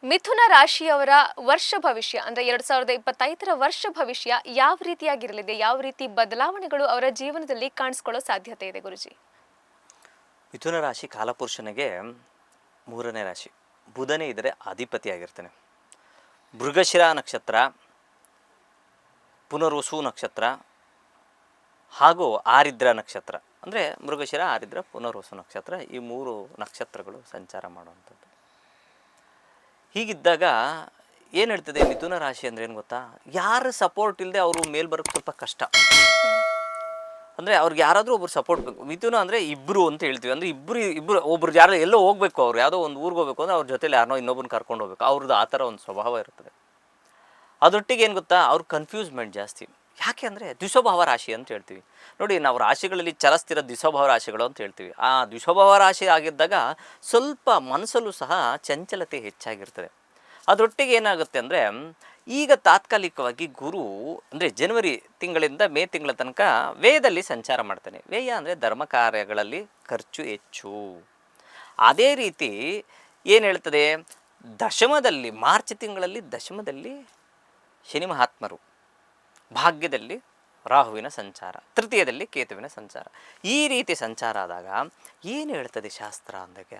ಮಿಥುನ ರಾಶಿಯವರ ವರ್ಷ ಭವಿಷ್ಯ ಅಂದ್ರೆ 2025ರ ವರ್ಷ ಭವಿಷ್ಯ ಯಾವ ರೀತಿಯಾಗಿರಲಿದೆ, ಯಾವ ರೀತಿ ಬದಲಾವಣೆಗಳು ಅವರ ಜೀವನದಲ್ಲಿ ಕಾಣಿಸ್ಕೊಳ್ಳೋ ಸಾಧ್ಯತೆ ಇದೆ ಗುರುಜಿ? ಮಿಥುನ ರಾಶಿ ಕಾಲಪುರುಷನಿಗೆ 3ನೇ ರಾಶಿ. ಬುಧನೇ ಇದ್ದರೆ ಅಧಿಪತಿಯಾಗಿರ್ತಾನೆ. ಮೃಗಶಿರ ನಕ್ಷತ್ರ, ಪುನರ್ವಸು ನಕ್ಷತ್ರ ಹಾಗೂ ಆರಿದ್ರ ನಕ್ಷತ್ರ, ಅಂದರೆ ಮೃಗಶಿರ, ಆರಿದ್ರ, ಪುನರ್ವಸು ನಕ್ಷತ್ರ, ಈ 3 ನಕ್ಷತ್ರಗಳು ಸಂಚಾರ ಮಾಡುವಂಥದ್ದು. ಹೀಗಿದ್ದಾಗ ಏನು ಹೇಳ್ತದೆ, ಮಿಥುನ ರಾಶಿ ಅಂದರೆ ಏನು ಗೊತ್ತಾ, ಯಾರ ಸಪೋರ್ಟ್ ಇಲ್ಲದೆ ಅವರು ಮೇಲೆ ಬರೋಕ್ಕೆ ಸ್ವಲ್ಪ ಕಷ್ಟ. ಅಂದರೆ ಅವ್ರಿಗೆ ಯಾರಾದರೂ ಒಬ್ರು ಸಪೋರ್ಟ್ ಬೇಕು. ಮಿಥುನ ಅಂದರೆ ಇಬ್ಬರು ಅಂತ ಹೇಳ್ತೀವಿ. ಅಂದರೆ ಇಬ್ಬರು ಒಬ್ರು ಯಾರು ಎಲ್ಲೋ ಹೋಗ್ಬೇಕು, ಅವ್ರು ಯಾವುದೋ ಒಂದು ಊರಿಗೆ ಹೋಗ್ಬೇಕು ಅಂದರೆ ಅವ್ರ ಜೊತೆಲಿ ಯಾರನ್ನೋ ಇನ್ನೊಬ್ಬನ ಕರ್ಕೊಂಡು ಹೋಗ್ಬೇಕು. ಅವ್ರದ್ದು ಆ ಥರ ಒಂದು ಸ್ವಭಾವ ಇರ್ತದೆ. ಅದರೊಟ್ಟಿಗೆ ಏನು ಗೊತ್ತಾ, ಅವ್ರ ಕನ್ಫ್ಯೂಸ್ಮೆಂಟ್ ಜಾಸ್ತಿ. ಯಾಕೆ ಅಂದರೆ ದ್ವಿಸ್ವಭಾವ ರಾಶಿ ಅಂತ ಹೇಳ್ತೀವಿ. ನೋಡಿ, ನಾವು ರಾಶಿಗಳಲ್ಲಿ ಚಲಿಸ್ತಿರೋ ದ್ವಿಸ್ವಭಾವ ರಾಶಿಗಳು ಅಂತ ಹೇಳ್ತೀವಿ. ಆ ದ್ವಿಸ್ವಭಾವ ರಾಶಿ ಆಗಿದ್ದಾಗ ಸ್ವಲ್ಪ ಮನಸ್ಸಲ್ಲೂ ಸಹ ಚಂಚಲತೆ ಹೆಚ್ಚಾಗಿರ್ತದೆ. ಅದರೊಟ್ಟಿಗೆ ಏನಾಗುತ್ತೆ ಅಂದರೆ, ಈಗ ತಾತ್ಕಾಲಿಕವಾಗಿ ಗುರು ಅಂದರೆ ಜನವರಿ ತಿಂಗಳಿಂದ ಮೇ ತಿಂಗಳ ತನಕ ವ್ಯಯದಲ್ಲಿ ಸಂಚಾರ ಮಾಡ್ತಾನೆ. ವ್ಯಯ ಅಂದರೆ ಧರ್ಮ ಕಾರ್ಯಗಳಲ್ಲಿ ಖರ್ಚು ಹೆಚ್ಚು. ಅದೇ ರೀತಿ ಏನು ಹೇಳ್ತದೆ, ದಶಮದಲ್ಲಿ ಮಾರ್ಚ್ ತಿಂಗಳಲ್ಲಿ ದಶಮದಲ್ಲಿ ಶನಿ ಮಹಾತ್ಮರು, ಭಾಗ್ಯದಲ್ಲಿ ರಾಹುವಿನ ಸಂಚಾರ, ತೃತೀಯದಲ್ಲಿ ಕೇತುವಿನ ಸಂಚಾರ. ಈ ರೀತಿ ಸಂಚಾರ ಆದಾಗ ಏನು ಹೇಳ್ತದೆ ಶಾಸ್ತ್ರ ಅಂದಾಗ,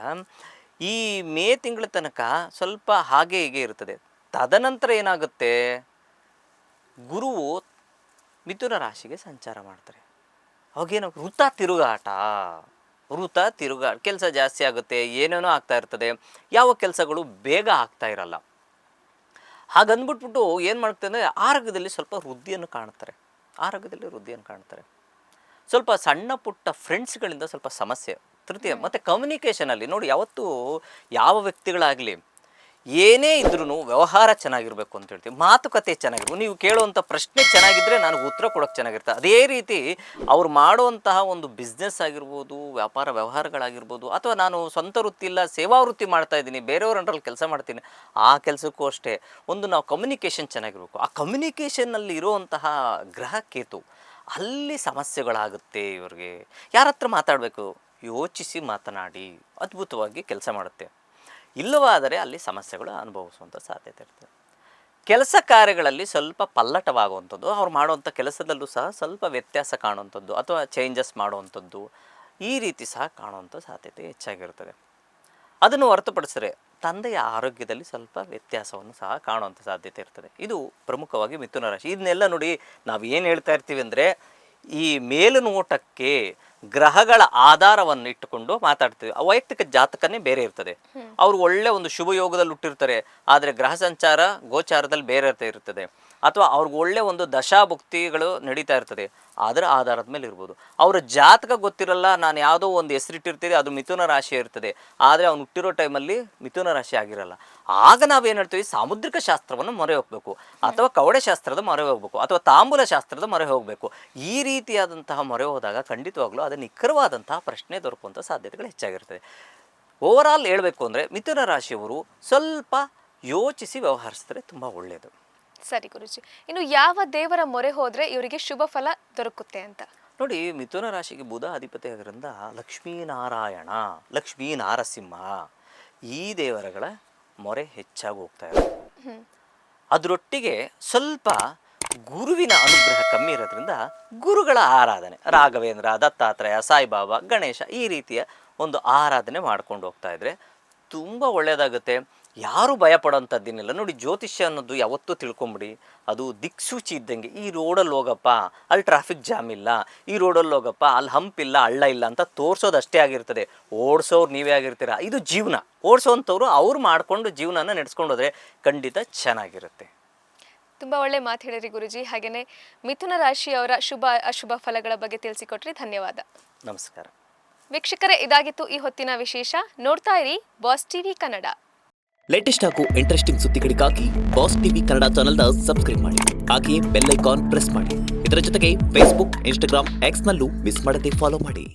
ಈ ಮೇ ತಿಂಗಳ ತನಕ ಸ್ವಲ್ಪ ಹಾಗೆ ಹೀಗೆ ಇರ್ತದೆ. ತದನಂತರ ಏನಾಗುತ್ತೆ, ಗುರುವು ಮಿಥುನ ರಾಶಿಗೆ ಸಂಚಾರ ಮಾಡ್ತಾರೆ. ಅವಾಗೇನು ವೃತ್ತ ತಿರುಗಾಟ, ಕೆಲಸ ಜಾಸ್ತಿ ಆಗುತ್ತೆ, ಏನೇನೋ ಆಗ್ತಾ ಇರ್ತದೆ. ಯಾವ ಕೆಲಸಗಳು ಬೇಗ ಆಗ್ತಾ ಇರಲ್ಲ. ಹಾಗಂದ್ಬಿಟ್ಬಿಟ್ಟು ಏನು ಮಾಡ್ತಾರೆ ಅಂದರೆ, ಆರೋಗ್ಯದಲ್ಲಿ ಸ್ವಲ್ಪ ವೃದ್ಧಿಯನ್ನು ಕಾಣ್ತಾರೆ. ಸ್ವಲ್ಪ ಸಣ್ಣ ಪುಟ್ಟ ಫ್ರೆಂಡ್ಸ್ಗಳಿಂದ ಸ್ವಲ್ಪ ಸಮಸ್ಯೆ. ತೃತೀಯ ಮತ್ತು ಕಮ್ಯುನಿಕೇಷನಲ್ಲಿ ನೋಡಿ, ಯಾವತ್ತೂ ಯಾವ ವ್ಯಕ್ತಿಗಳಾಗಲಿ ಏನೇ ಇದ್ರೂ ವ್ಯವಹಾರ ಚೆನ್ನಾಗಿರಬೇಕು ಅಂತ ಹೇಳ್ತೀವಿ. ಮಾತುಕತೆ ಚೆನ್ನಾಗಿರ್ಬೇಕು. ನೀವು ಕೇಳುವಂಥ ಪ್ರಶ್ನೆ ಚೆನ್ನಾಗಿದ್ದರೆ ನನಗೆ ಉತ್ತರ ಕೊಡೋಕ್ಕೆ ಚೆನ್ನಾಗಿರ್ತದೆ. ಅದೇ ರೀತಿ ಅವ್ರು ಮಾಡುವಂತಹ ಒಂದು ಬಿಸ್ನೆಸ್ ಆಗಿರ್ಬೋದು, ವ್ಯಾಪಾರ ವ್ಯವಹಾರಗಳಾಗಿರ್ಬೋದು, ಅಥವಾ ನಾನು ಸ್ವಂತ ವೃತ್ತಿ ಇಲ್ಲ ಸೇವಾ ವೃತ್ತಿ ಮಾಡ್ತಾಯಿದ್ದೀನಿ, ಬೇರೆಯವ್ರ ಅಂಡರಲ್ಲಿ ಕೆಲಸ ಮಾಡ್ತೀನಿ, ಆ ಕೆಲಸಕ್ಕೂ ಅಷ್ಟೇ ನಾವು ಕಮ್ಯುನಿಕೇಷನ್ ಚೆನ್ನಾಗಿರಬೇಕು. ಆ ಕಮ್ಯುನಿಕೇಷನ್ನಲ್ಲಿ ಇರುವಂತಹ ಗ್ರಹ ಕೇತು, ಅಲ್ಲಿ ಸಮಸ್ಯೆಗಳಾಗುತ್ತೆ. ಇವ್ರಿಗೆ ಯಾರ ಹತ್ರ ಮಾತಾಡಬೇಕು, ಯೋಚಿಸಿ ಮಾತನಾಡಿ, ಅದ್ಭುತವಾಗಿ ಕೆಲಸ ಮಾಡುತ್ತೆ. ಇಲ್ಲವಾದರೆ ಅಲ್ಲಿ ಸಮಸ್ಯೆಗಳು ಅನುಭವಿಸುವಂಥ ಸಾಧ್ಯತೆ ಇರ್ತದೆ. ಕೆಲಸ ಕಾರ್ಯಗಳಲ್ಲಿ ಸ್ವಲ್ಪ ಪಲ್ಲಟವಾಗುವಂಥದ್ದು, ಅವ್ರು ಮಾಡುವಂಥ ಕೆಲಸದಲ್ಲೂ ಸಹ ಸ್ವಲ್ಪ ವ್ಯತ್ಯಾಸ ಕಾಣುವಂಥದ್ದು ಅಥವಾ ಚೇಂಜಸ್ ಮಾಡುವಂಥದ್ದು, ಈ ರೀತಿ ಸಹ ಕಾಣುವಂಥ ಸಾಧ್ಯತೆ ಹೆಚ್ಚಾಗಿರ್ತದೆ. ಅದನ್ನು ಹೊರತುಪಡಿಸಿದರೆ ತಂದೆಯ ಆರೋಗ್ಯದಲ್ಲಿ ಸ್ವಲ್ಪ ವ್ಯತ್ಯಾಸವನ್ನು ಸಹ ಕಾಣುವಂಥ ಸಾಧ್ಯತೆ ಇರ್ತದೆ. ಇದು ಪ್ರಮುಖವಾಗಿ ಮಿಥುನ ರಾಶಿ. ಇದನ್ನೆಲ್ಲ ನೋಡಿ, ನಾವು ಏನು ಹೇಳ್ತಾ ಇರ್ತೀವಿ ಅಂದರೆ, ಈ ಮೇಲುನೋಟಕ್ಕೆ ಗ್ರಹಗಳ ಆಧಾರವನ್ನು ಇಟ್ಟುಕೊಂಡು ಮಾತಾಡ್ತೀವಿ. ವೈಯಕ್ತಿಕ ಜಾತಕನೇ ಬೇರೆ ಇರ್ತದೆ. ಅವರು ಒಳ್ಳೆ ಒಂದು ಶುಭ ಯೋಗದಲ್ಲಿ ಹುಟ್ಟಿರ್ತಾರೆ, ಆದರೆ ಗ್ರಹ ಸಂಚಾರ ಗೋಚಾರದಲ್ಲಿ ಬೇರೆ ಇರ್ತದೆ. ಅಥವಾ ಅವ್ರಿಗೆ ಒಳ್ಳೆ ಒಂದು ದಶಾಭುಕ್ತಿಗಳು ನಡೀತಾ ಇರ್ತದೆ, ಅದರ ಆಧಾರದ ಮೇಲೆ ಇರ್ಬೋದು. ಅವರ ಜಾತಕ ಗೊತ್ತಿರಲ್ಲ, ನಾನು ಯಾವುದೋ ಒಂದು ಹೆಸರಿಟ್ಟಿರ್ತೀರಿ, ಅದು ಮಿಥುನ ರಾಶಿ ಇರ್ತದೆ, ಆದರೆ ಅವ್ನು ಹುಟ್ಟಿರೋ ಟೈಮಲ್ಲಿ ಮಿಥುನ ರಾಶಿ ಆಗಿರಲ್ಲ. ಆಗ ನಾವೇನು ಹೇಳ್ತೀವಿ, ಸಾಮುದ್ರಿಕ ಶಾಸ್ತ್ರವನ್ನು ಮೊರೆ ಹೋಗಬೇಕು, ಅಥವಾ ಕವಡೆ ಶಾಸ್ತ್ರದ ಮೊರೆ ಹೋಗಬೇಕು, ಅಥವಾ ತಾಂಬೂಲ ಶಾಸ್ತ್ರದ ಮೊರೆ ಹೋಗಬೇಕು. ಈ ರೀತಿಯಾದಂತಹ ಮೊರೆ ಹೋದಾಗ ಖಂಡಿತವಾಗ್ಲೂ ಅದು ನಿಖರವಾದಂತಹ ಪ್ರಶ್ನೆ ದೊರಕುವಂಥ ಸಾಧ್ಯತೆಗಳು ಹೆಚ್ಚಾಗಿರ್ತದೆ. ಓವರಾಲ್ ಹೇಳಬೇಕು ಅಂದರೆ, ಮಿಥುನ ರಾಶಿಯವರು ಸ್ವಲ್ಪ ಯೋಚಿಸಿ ವ್ಯವಹರಿಸಿದ್ರೆ ತುಂಬ ಒಳ್ಳೆಯದು. ಸರಿ ಗುರುಜಿ, ಇನ್ನು ಯಾವ ದೇವರ ಮೊರೆ ಹೋದ್ರೆ ಇವರಿಗೆ ಶುಭ ಫಲ ದೊರಕುತ್ತೆ ಅಂತ? ನೋಡಿ, ಮಿಥುನ ರಾಶಿಗೆ ಬುಧ ಅಧಿಪತಿ ಆಗಿರೋದ್ರಿಂದ ಲಕ್ಷ್ಮೀನಾರಾಯಣ, ಲಕ್ಷ್ಮೀ ನಾರಸಿಂಹ, ಈ ದೇವರುಗಳ ಮೊರೆ ಹೆಚ್ಚಾಗಿ ಹೋಗ್ತಾ ಇರೋದು. ಅದರೊಟ್ಟಿಗೆ ಸ್ವಲ್ಪ ಗುರುವಿನ ಅನುಗ್ರಹ ಕಮ್ಮಿ ಇರೋದ್ರಿಂದ ಗುರುಗಳ ಆರಾಧನೆ, ರಾಘವೇಂದ್ರ, ದತ್ತಾತ್ರೇಯ, ಸಾಯಿಬಾಬಾ, ಗಣೇಶ, ಈ ರೀತಿಯ ಒಂದು ಆರಾಧನೆ ಮಾಡ್ಕೊಂಡು ಹೋಗ್ತಾ ಇದ್ರೆ ತುಂಬ ಒಳ್ಳೆಯದಾಗುತ್ತೆ. ಯಾರು ಭಯಪಡೋಂಥದ್ದೇನಿಲ್ಲ. ನೋಡಿ, ಜ್ಯೋತಿಷ್ಯ ಅನ್ನೋದು ಯಾವತ್ತೂ ತಿಳ್ಕೊಂಬಿಡಿ, ಅದು ದಿಕ್ಸೂಚಿ ಇದ್ದಂಗೆ. ಈ ರೋಡಲ್ಲಿ ಹೋಗಪ್ಪ, ಅಲ್ಲಿ ಟ್ರಾಫಿಕ್ ಜಾಮ್ ಇಲ್ಲ, ಈ ರೋಡಲ್ಲಿ ಹೋಗಪ್ಪ, ಅಲ್ಲಿ ಹಂಪ್ ಇಲ್ಲ, ಹಳ್ಳ ಇಲ್ಲ ಅಂತ ತೋರಿಸೋದು ಅಷ್ಟೇ ಆಗಿರ್ತದೆ. ಓಡಿಸೋರು ನೀವೇ ಆಗಿರ್ತೀರ. ಇದು ಜೀವನ. ಓಡಿಸೋವಂಥವ್ರು ಅವ್ರು ಮಾಡಿಕೊಂಡು ಜೀವನನ ನಡೆಸ್ಕೊಂಡು ಹೋದರೆ ಖಂಡಿತ ಚೆನ್ನಾಗಿರುತ್ತೆ. ತುಂಬ ಒಳ್ಳೆ ಮಾತು ಹೇಳಿರಿ ಗುರುಜಿ. ಹಾಗೆಯೇ ಮಿಥುನ ರಾಶಿಯವರ ಶುಭ ಅಶುಭ ಫಲಗಳ ಬಗ್ಗೆ ತಿಳಿಸಿಕೊಟ್ರಿ. ಧನ್ಯವಾದ. ನಮಸ್ಕಾರ ವೀಕ್ಷಕರೇ, ಇದಾಗಿತ್ತು ಈ ಹೊತ್ತಿನ ವಿಶೇಷ. ನೋಡ್ತಾ ಇರಿ ಬಾಸ್ ಟಿವಿ ಕನ್ನಡ. ಲೇಟೆಸ್ಟ್ ಹಾಗೂ ಇಂಟ್ರೆಸ್ಟಿಂಗ್ ಸುದ್ದಿಗಳಿಗಾಗಿ ಬಾಸ್ ಟಿವಿ ಕನ್ನಡ ಚಾನೆಲ್ನ ಸಬ್ಸ್ಕ್ರೈಬ್ ಮಾಡಿ. ಹಾಗೆಯೇ ಬೆಲ್ ಐಕಾನ್ ಪ್ರೆಸ್ ಮಾಡಿ. ಇದರ ಜೊತೆಗೆ ಫೇಸ್ಬುಕ್, ಇನ್ಸ್ಟಾಗ್ರಾಮ್, ಎಕ್ಸ್ನಲ್ಲೂ ಮಿಸ್ ಮಾಡದೆ ಫಾಲೋ ಮಾಡಿ.